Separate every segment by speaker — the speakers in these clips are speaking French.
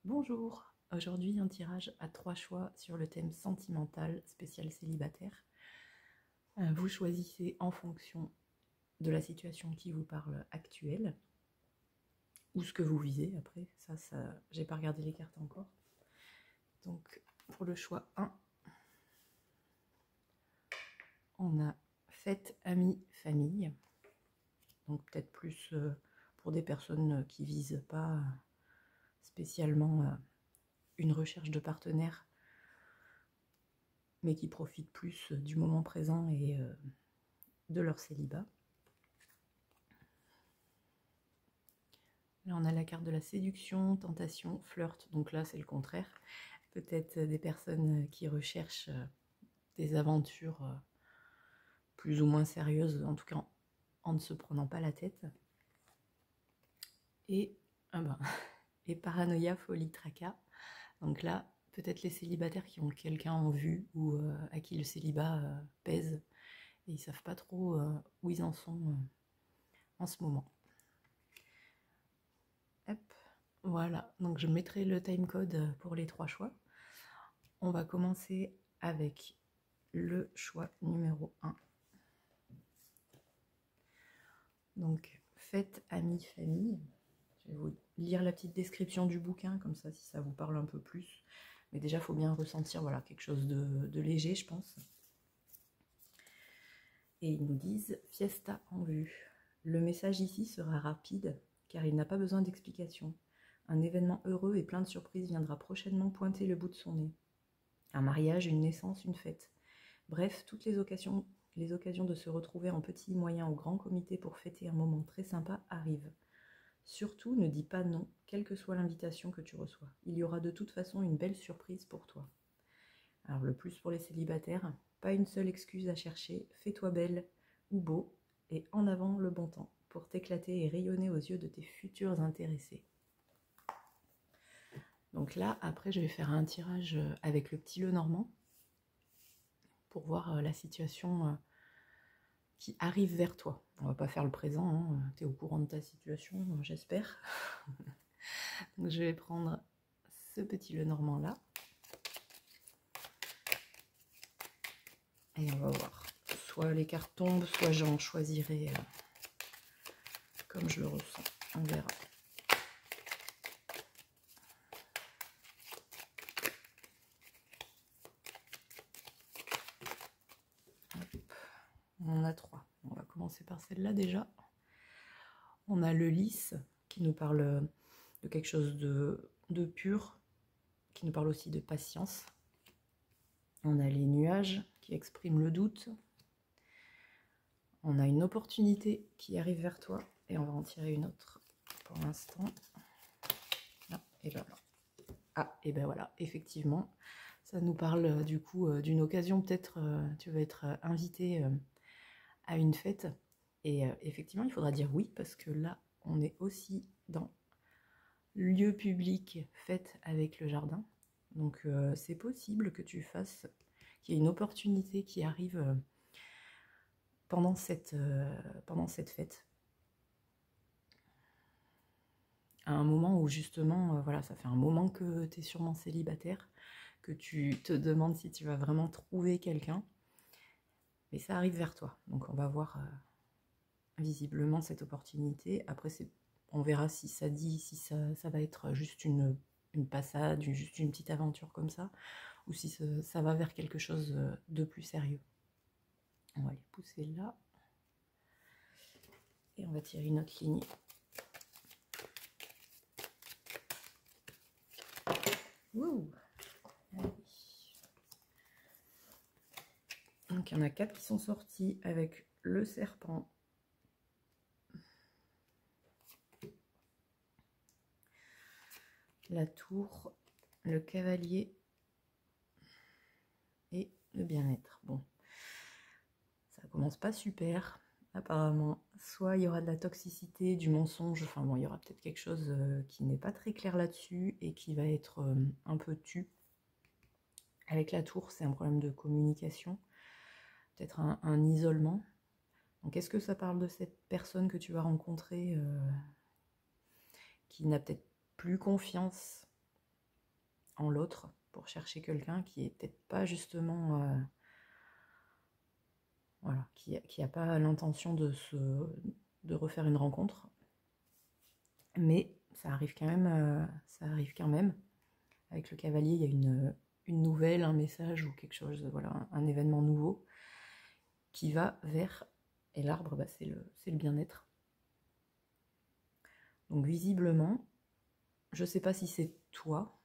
Speaker 1: Bonjour, aujourd'hui un tirage à 3 choix sur le thème sentimental spécial célibataire. Vous choisissez en fonction de la situation qui vous parle actuelle ou ce que vous visez. Après, ça j'ai pas regardé les cartes encore. Donc pour le choix 1, on a fête, amis, famille. Donc peut-être plus pour des personnes qui visent pas spécialement une recherche de partenaire, mais qui profitent plus du moment présent et de leur célibat. Là, on a la carte de la séduction, tentation, flirt. Donc là, c'est le contraire. Peut-être des personnes qui recherchent des aventures plus ou moins sérieuses, en tout cas en ne se prenant pas la tête. Et, et paranoïa, folie, tracas. Donc là, peut-être les célibataires qui ont quelqu'un en vue ou à qui le célibat pèse et ils ne savent pas trop où ils en sont en ce moment. Hop, voilà, donc je mettrai le timecode pour les 3 choix. On va commencer avec le choix numéro 1. Donc, fête, amis, famille. Je vais vous lire la petite description du bouquin, comme ça, si ça vous parle un peu plus. Mais déjà, il faut bien ressentir voilà, quelque chose de léger, je pense. Et ils nous disent « Fiesta en vue ». Le message ici sera rapide, car il n'a pas besoin d'explication. Un événement heureux et plein de surprises viendra prochainement pointer le bout de son nez. Un mariage, une naissance, une fête. Bref, toutes les occasions de se retrouver en petit, moyen ou grand comité pour fêter un moment très sympa arrivent. Surtout, ne dis pas non, quelle que soit l'invitation que tu reçois. Il y aura de toute façon une belle surprise pour toi. Alors le plus pour les célibataires, pas une seule excuse à chercher, fais-toi belle ou beau et en avant le bon temps pour t'éclater et rayonner aux yeux de tes futurs intéressés. Donc là, après, je vais faire un tirage avec le petit Lenormand pour voir la situation qui arrive vers toi. On va pas faire le présent, hein. Tu es au courant de ta situation, j'espère. Donc je vais prendre ce petit Lenormand là. Et on va voir. Soit les cartes tombent, soit j'en choisirai comme je le ressens. On verra. On en a 3. On va commencer par celle-là déjà. On a le lys qui nous parle de quelque chose de pur, qui nous parle aussi de patience. On a les nuages qui expriment le doute. On a une opportunité qui arrive vers toi et on va en tirer une autre pour l'instant. Ah, et ben voilà. Ah, et ben voilà, effectivement, ça nous parle du coup d'une occasion, peut-être tu vas être invité à une fête. Et effectivement, il faudra dire oui, parce que là, on est aussi dans lieu public, fête avec le jardin. Donc c'est possible que tu fasses, qu'il y ait une opportunité qui arrive pendant cette fête. À un moment où justement, voilà, ça fait un moment que tu es sûrement célibataire, que tu te demandes si tu vas vraiment trouver quelqu'un. Mais ça arrive vers toi. Donc on va voir visiblement cette opportunité. Après, on verra si ça va être juste une passade, juste une petite aventure comme ça, ou si ça va vers quelque chose de plus sérieux. On va les pousser là. Et on va tirer une autre ligne. Wouh! Allez. Donc il y en a 4 qui sont sortis avec le serpent, la tour, le cavalier et le bien-être. Bon, ça commence pas super, apparemment. Soit il y aura de la toxicité, du mensonge, enfin bon, il y aura peut-être quelque chose qui n'est pas très clair là-dessus et qui va être un peu tu. Avec la tour, c'est un problème de communication, peut-être un isolement. Donc est-ce que ça parle de cette personne que tu vas rencontrer qui n'a peut-être plus confiance en l'autre pour chercher quelqu'un qui est peut-être pas justement... voilà, qui n'a pas l'intention de refaire une rencontre. Mais ça arrive quand même, Avec le cavalier, il y a une nouvelle, un message ou quelque chose, voilà, un événement nouveau qui va vers... Et l'arbre, bah, c'est le bien-être. Donc visiblement, je ne sais pas si c'est toi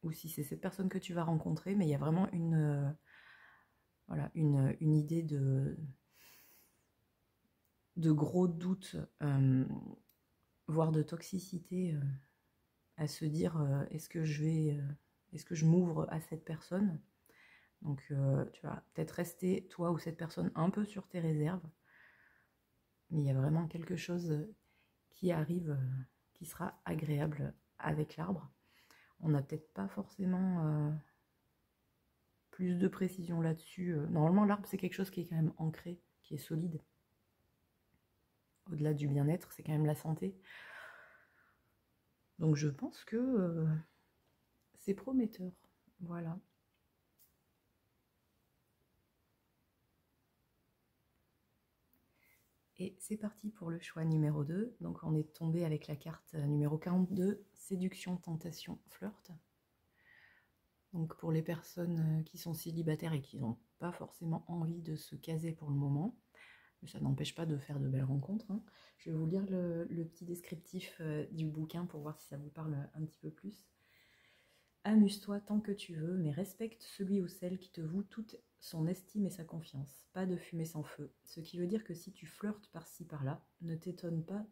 Speaker 1: ou si c'est cette personne que tu vas rencontrer, mais il y a vraiment voilà, une idée de gros doutes, voire de toxicité, à se dire est-ce que je m'ouvre à cette personne? Donc tu vas peut-être rester, toi ou cette personne, un peu sur tes réserves, mais il y a vraiment quelque chose qui arrive, qui sera agréable avec l'arbre. On n'a peut-être pas forcément plus de précision là-dessus. Normalement, l'arbre, c'est quelque chose qui est quand même ancré, qui est solide. Au-delà du bien-être, c'est quand même la santé. Donc je pense que c'est prometteur. Voilà. Et c'est parti pour le choix numéro 2. Donc on est tombé avec la carte numéro 42, séduction, tentation, flirt. Donc pour les personnes qui sont célibataires et qui n'ont pas forcément envie de se caser pour le moment, mais ça n'empêche pas de faire de belles rencontres, hein. Je vais vous lire le petit descriptif du bouquin pour voir si ça vous parle un petit peu plus. Amuse-toi tant que tu veux, mais respecte celui ou celle qui te voue toute son estime et sa confiance. Pas de fumée sans feu. Ce qui veut dire que si tu flirtes par-ci par-là, ne t'étonne pas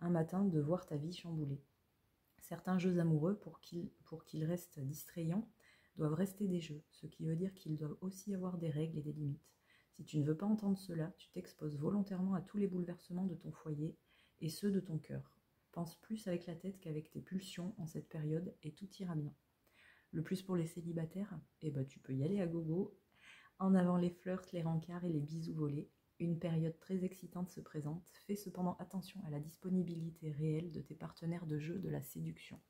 Speaker 1: un matin de voir ta vie chamboulée. Certains jeux amoureux, pour qu'ils restent distrayants, doivent rester des jeux, ce qui veut dire qu'ils doivent aussi avoir des règles et des limites. Si tu ne veux pas entendre cela, tu t'exposes volontairement à tous les bouleversements de ton foyer et ceux de ton cœur. Pense plus avec la tête qu'avec tes pulsions en cette période et tout ira bien. Le plus pour les célibataires, tu peux y aller à gogo. En avant les flirts, les rencarts et les bisous volés. Une période très excitante se présente. Fais cependant attention à la disponibilité réelle de tes partenaires de jeu de la séduction.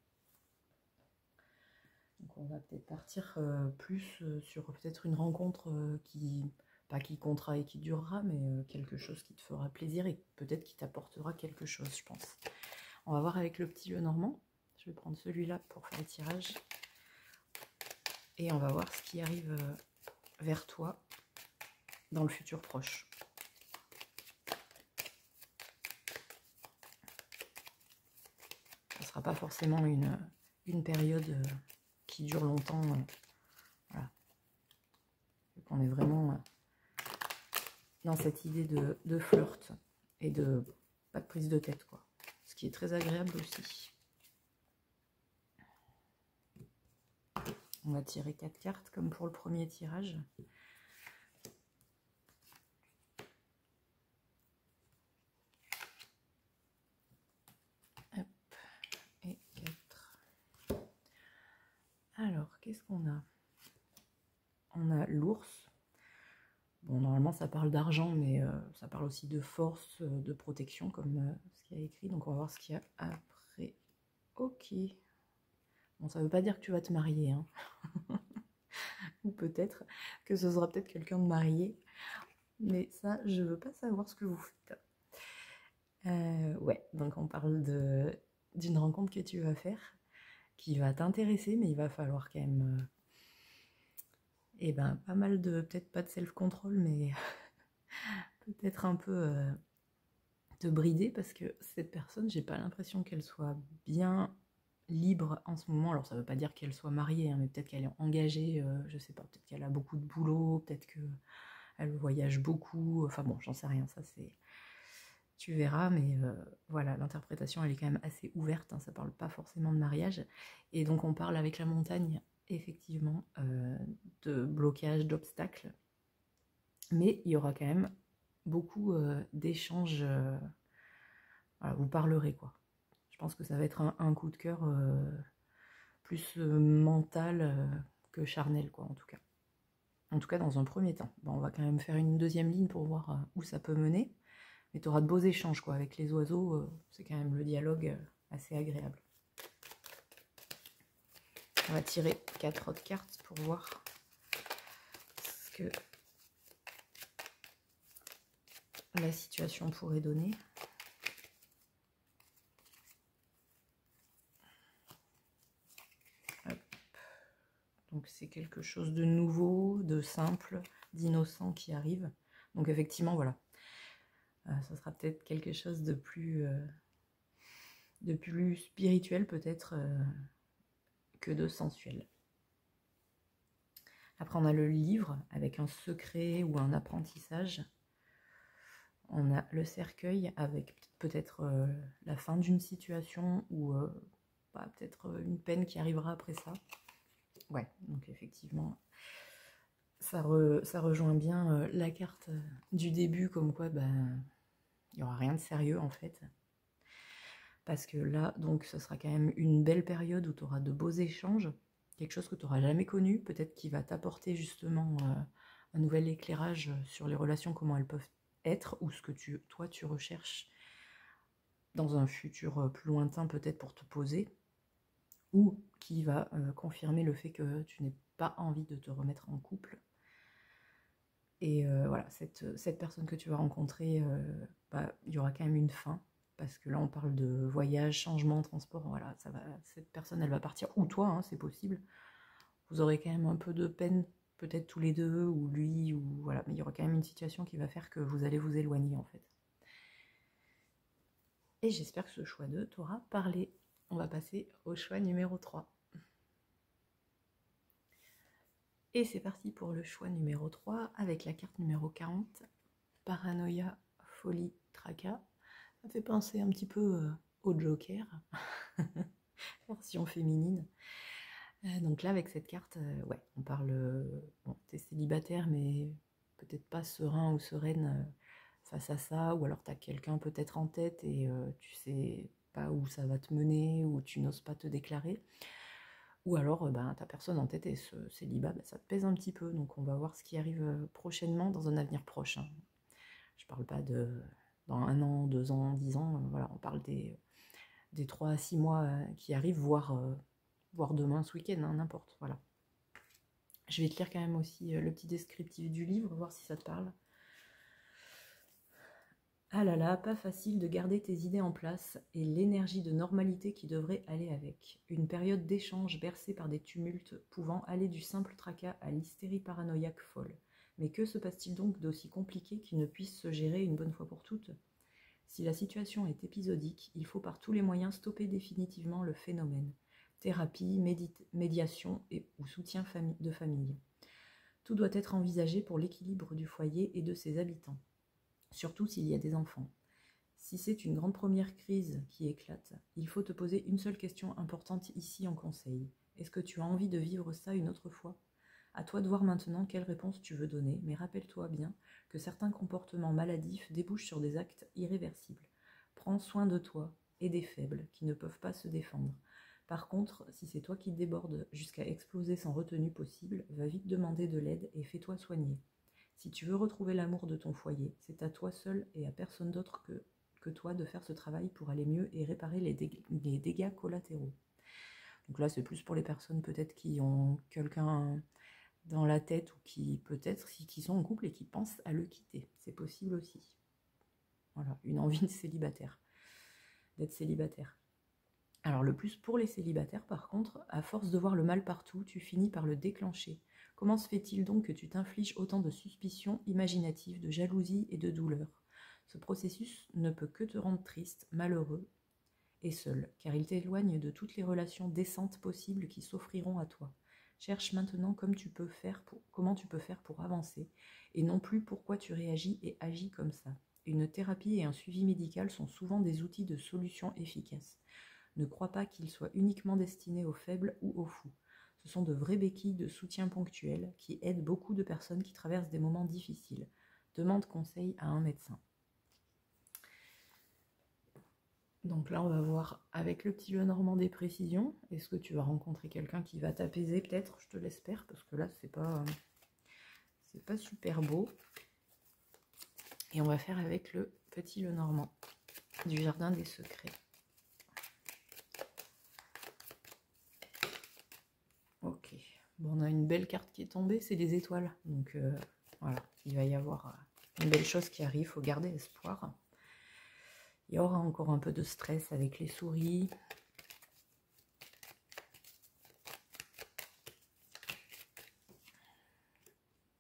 Speaker 1: Donc on va peut-être partir plus sur peut-être une rencontre pas qui comptera et qui durera, mais quelque chose qui te fera plaisir et peut-être qui t'apportera quelque chose, je pense. On va voir avec le petit Lenormand. Je vais prendre celui-là pour faire le tirage. Et on va voir ce qui arrive vers toi dans le futur proche. Ce ne sera pas forcément une période qui dure longtemps. Voilà. Donc on est vraiment dans cette idée de flirt et de pas de prise de tête, quoi. Ce qui est très agréable aussi. On va tirer 4 cartes comme pour le premier tirage. Hop, et 4. Alors, qu'est-ce qu'on a? On a l'ours. Bon, normalement, ça parle d'argent, mais ça parle aussi de force, de protection, comme ce qu'il y a écrit. Donc, on va voir ce qu'il y a après. Ok. Bon, ça ne veut pas dire que tu vas te marier, hein. Ou peut-être que ce sera peut-être quelqu'un de marié. Mais ça, je veux pas savoir ce que vous faites. Ouais, donc on parle d'une rencontre que tu vas faire, qui va t'intéresser, mais il va falloir quand même... pas mal de... Peut-être pas de self-control, mais peut-être un peu te brider, parce que cette personne, j'ai pas l'impression qu'elle soit bien libre en ce moment. Alors ça veut pas dire qu'elle soit mariée, hein, mais peut-être qu'elle est engagée, je sais pas, peut-être qu'elle a beaucoup de boulot, peut-être qu'elle voyage beaucoup, enfin bon, j'en sais rien, ça c'est... Tu verras, mais voilà, l'interprétation elle est quand même assez ouverte, hein, ça parle pas forcément de mariage. Et donc on parle avec la montagne, effectivement, de blocage, d'obstacles. Mais il y aura quand même beaucoup d'échanges, voilà, vous parlerez, quoi. Je pense que ça va être un coup de cœur plus mental que charnel, quoi, en tout cas. En tout cas, dans un premier temps. Bon, on va quand même faire une deuxième ligne pour voir où ça peut mener. Mais tu auras de beaux échanges, quoi. Avec les oiseaux, c'est quand même le dialogue assez agréable. On va tirer 4 autres cartes pour voir ce que la situation pourrait donner. Hop. Donc c'est quelque chose de nouveau, de simple, d'innocent qui arrive. Donc effectivement, voilà. Ça sera peut-être quelque chose de plus spirituel peut-être que de sensuel. Après, on a le livre avec un secret ou un apprentissage. On a le cercueil avec peut-être la fin d'une situation ou peut-être une peine qui arrivera après ça. Ouais, donc effectivement, ça rejoint bien la carte du début, comme quoi il n'y aura rien de sérieux en fait. Parce que là, donc, ce sera quand même une belle période où tu auras de beaux échanges, quelque chose que tu n'auras jamais connu, peut-être qui va t'apporter justement un nouvel éclairage sur les relations, comment elles peuvent être, ou ce que toi tu recherches dans un futur plus lointain peut-être pour te poser, ou qui va confirmer le fait que tu n'aies pas envie de te remettre en couple. Et voilà, cette personne que tu vas rencontrer, il y aura quand même une fin. Parce que là, on parle de voyage, changement, transport. Voilà, cette personne, elle va partir. Ou toi, hein, c'est possible. Vous aurez quand même un peu de peine, peut-être tous les deux, ou lui, ou voilà. Mais il y aura quand même une situation qui va faire que vous allez vous éloigner, en fait. Et j'espère que ce choix 2 t'aura parlé. On va passer au choix numéro 3. Et c'est parti pour le choix numéro 3, avec la carte numéro 40. Paranoïa, folie, tracas. Ça fait penser un petit peu au Joker, version féminine. Donc là, avec cette carte, ouais, on parle... bon, t'es célibataire, mais peut-être pas serein ou sereine face à ça, ou alors t'as quelqu'un peut-être en tête et tu sais pas où ça va te mener, ou tu n'oses pas te déclarer. Ou alors, ta personne en tête et ce célibat, ça te pèse un petit peu. Donc on va voir ce qui arrive prochainement, dans un avenir proche. Hein. Je parle pas de... dans 1 an, 2 ans, 10 ans, voilà, on parle des 3 à 6 mois qui arrivent, voire demain, ce week-end, hein, n'importe, voilà. Je vais te lire quand même aussi le petit descriptif du livre, voir si ça te parle. Ah là là, pas facile de garder tes idées en place et l'énergie de normalité qui devrait aller avec. Une période d'échange bercée par des tumultes pouvant aller du simple tracas à l'hystérie paranoïaque folle. Mais que se passe-t-il donc d'aussi compliqué qu'il ne puisse se gérer une bonne fois pour toutes ? Si la situation est épisodique, il faut par tous les moyens stopper définitivement le phénomène. Thérapie, médiation ou soutien de famille. Tout doit être envisagé pour l'équilibre du foyer et de ses habitants, surtout s'il y a des enfants. Si c'est une grande première crise qui éclate, il faut te poser une seule question importante ici en conseil. Est-ce que tu as envie de vivre ça une autre fois ? À toi de voir maintenant quelle réponse tu veux donner, mais rappelle-toi bien que certains comportements maladifs débouchent sur des actes irréversibles. Prends soin de toi et des faibles qui ne peuvent pas se défendre. Par contre, si c'est toi qui déborde jusqu'à exploser sans retenue possible, va vite demander de l'aide et fais-toi soigner. Si tu veux retrouver l'amour de ton foyer, c'est à toi seul et à personne d'autre que toi de faire ce travail pour aller mieux et réparer les dégâts collatéraux. Donc là, c'est plus pour les personnes peut-être qui ont quelqu'un dans la tête ou qui peut-être qui sont en couple et qui pensent à le quitter. C'est possible aussi. Voilà, une envie de célibataire, d'être célibataire. Alors le plus pour les célibataires, par contre, à force de voir le mal partout, tu finis par le déclencher. Comment se fait-il donc que tu t'infliges autant de suspicions imaginatives, de jalousie et de douleur ? Ce processus ne peut que te rendre triste, malheureux et seul, car il t'éloigne de toutes les relations décentes possibles qui s'offriront à toi. Cherche maintenant comment tu peux faire pour avancer, et non plus pourquoi tu réagis et agis comme ça. Une thérapie et un suivi médical sont souvent des outils de solution efficaces. Ne crois pas qu'ils soient uniquement destinés aux faibles ou aux fous. Ce sont de vraies béquilles de soutien ponctuel qui aident beaucoup de personnes qui traversent des moments difficiles. Demande conseil à un médecin. Donc là, on va voir avec le petit Lenormand des précisions. Est-ce que tu vas rencontrer quelqu'un qui va t'apaiser peut-être ? Je te l'espère, parce que là, c'est pas super beau. Et on va faire avec le petit Lenormand du Jardin des Secrets. Bon, on a une belle carte qui est tombée, c'est les étoiles. Donc voilà, il va y avoir une belle chose qui arrive, il faut garder espoir. Il y aura encore un peu de stress avec les souris.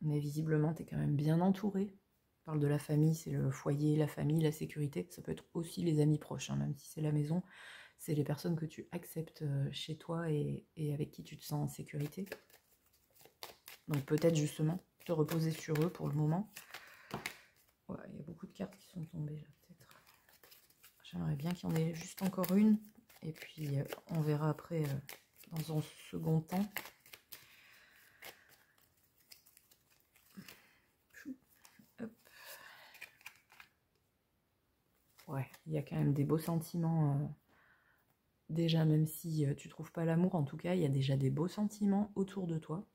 Speaker 1: Mais visiblement, tu es quand même bien entouré. On parle de la famille, c'est le foyer, la famille, la sécurité. Ça peut être aussi les amis proches, hein, même si c'est la maison. C'est les personnes que tu acceptes chez toi et avec qui tu te sens en sécurité. Donc peut-être justement te reposer sur eux pour le moment. Ouais, il y a beaucoup de cartes qui sont tombées là, peut-être. J'aimerais bien qu'il y en ait juste encore une. Et puis on verra après dans un second temps. Hop. Ouais, il y a quand même des beaux sentiments. Déjà, même si tu trouves pas l'amour, en tout cas, il y a déjà des beaux sentiments autour de toi.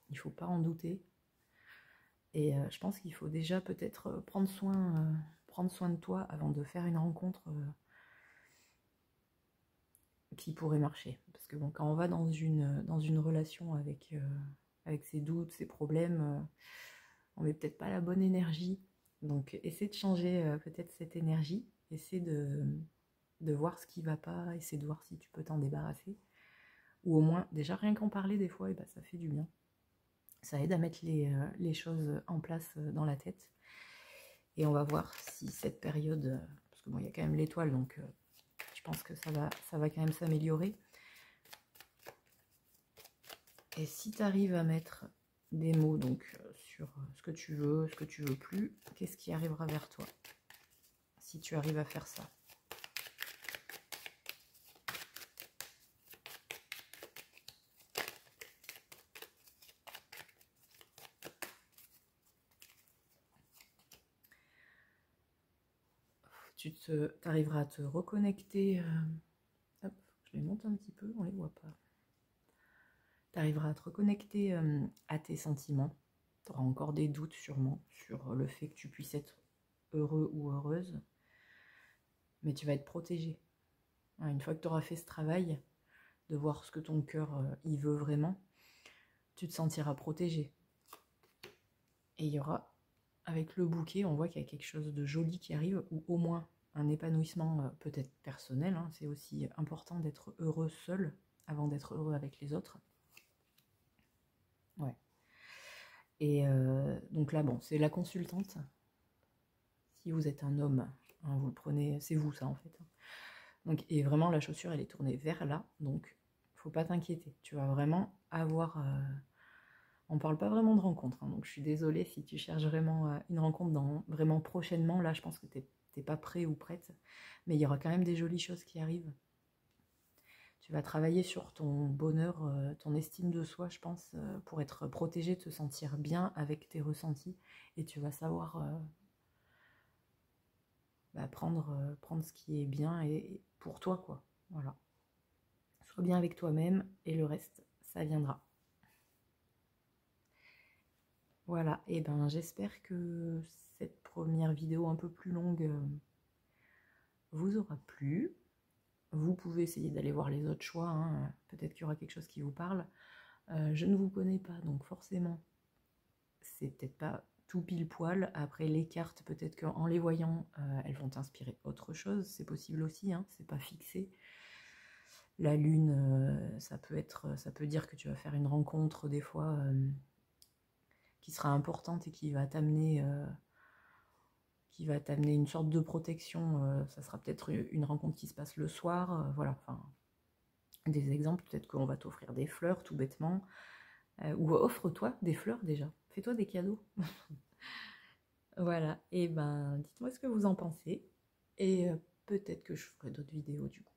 Speaker 1: Il faut pas en douter. Et je pense qu'il faut déjà peut-être prendre soin de toi avant de faire une rencontre qui pourrait marcher. Parce que bon, quand on va dans une relation avec ses doutes, ses problèmes, on met peut-être pas la bonne énergie. Donc essaie de changer peut-être cette énergie. Essaie de voir ce qui va pas, essaie de voir si tu peux t'en débarrasser. Ou au moins, déjà rien qu'en parler des fois, et ben, ça fait du bien. Ça aide à mettre les choses en place dans la tête. Et on va voir si cette période, parce que bon, il y a quand même l'étoile, donc je pense que ça va quand même s'améliorer. Et si tu arrives à mettre des mots donc sur ce que tu veux plus, qu'est-ce qui arrivera vers toi si tu arrives à faire ça? Tu arriveras à te reconnecter. Hop, je les monte un petit peu, on les voit pas. Tu arriveras à te reconnecter à tes sentiments. Tu auras encore des doutes sûrement sur le fait que tu puisses être heureux ou heureuse. Mais tu vas être protégé. Une fois que tu auras fait ce travail, de voir ce que ton cœur y veut vraiment, tu te sentiras protégé. Et il y aura, avec le bouquet, on voit qu'il y a quelque chose de joli qui arrive, ou au moins un épanouissement peut-être personnel. Hein. C'est aussi important d'être heureux seul avant d'être heureux avec les autres. Ouais. Et donc là, bon, c'est la consultante. Si vous êtes un homme, hein, vous le prenez, c'est vous ça en fait. Donc, et vraiment, la chaussure, elle est tournée vers là, donc faut pas t'inquiéter. Tu vas vraiment avoir... on parle pas vraiment de rencontre, hein, donc je suis désolée si tu cherches vraiment une rencontre vraiment prochainement. Là, je pense que t'es pas prêt ou prête, mais il y aura quand même des jolies choses qui arrivent. Tu vas travailler sur ton bonheur, ton estime de soi, je pense, pour être protégé, te sentir bien avec tes ressentis, et tu vas savoir prendre ce qui est bien et pour toi, quoi. Voilà. Sois bien avec toi-même et le reste, ça viendra. Voilà, et ben j'espère que cette première vidéo un peu plus longue vous aura plu. Vous pouvez essayer d'aller voir les autres choix, hein. Peut-être qu'il y aura quelque chose qui vous parle. Je ne vous connais pas, donc forcément, c'est peut-être pas tout pile poil. Après les cartes, peut-être qu'en les voyant, elles vont t'inspirer autre chose. C'est possible aussi, hein, c'est pas fixé. La lune, ça peut dire que tu vas faire une rencontre des fois qui sera importante et qui va t'amener une sorte de protection. Ça sera peut-être une rencontre qui se passe le soir. Voilà, enfin, des exemples. Peut-être qu'on va t'offrir des fleurs tout bêtement. Ou offre-toi des fleurs déjà. Fais-toi des cadeaux. Voilà, et ben dites-moi ce que vous en pensez. Et peut-être que je ferai d'autres vidéos du coup.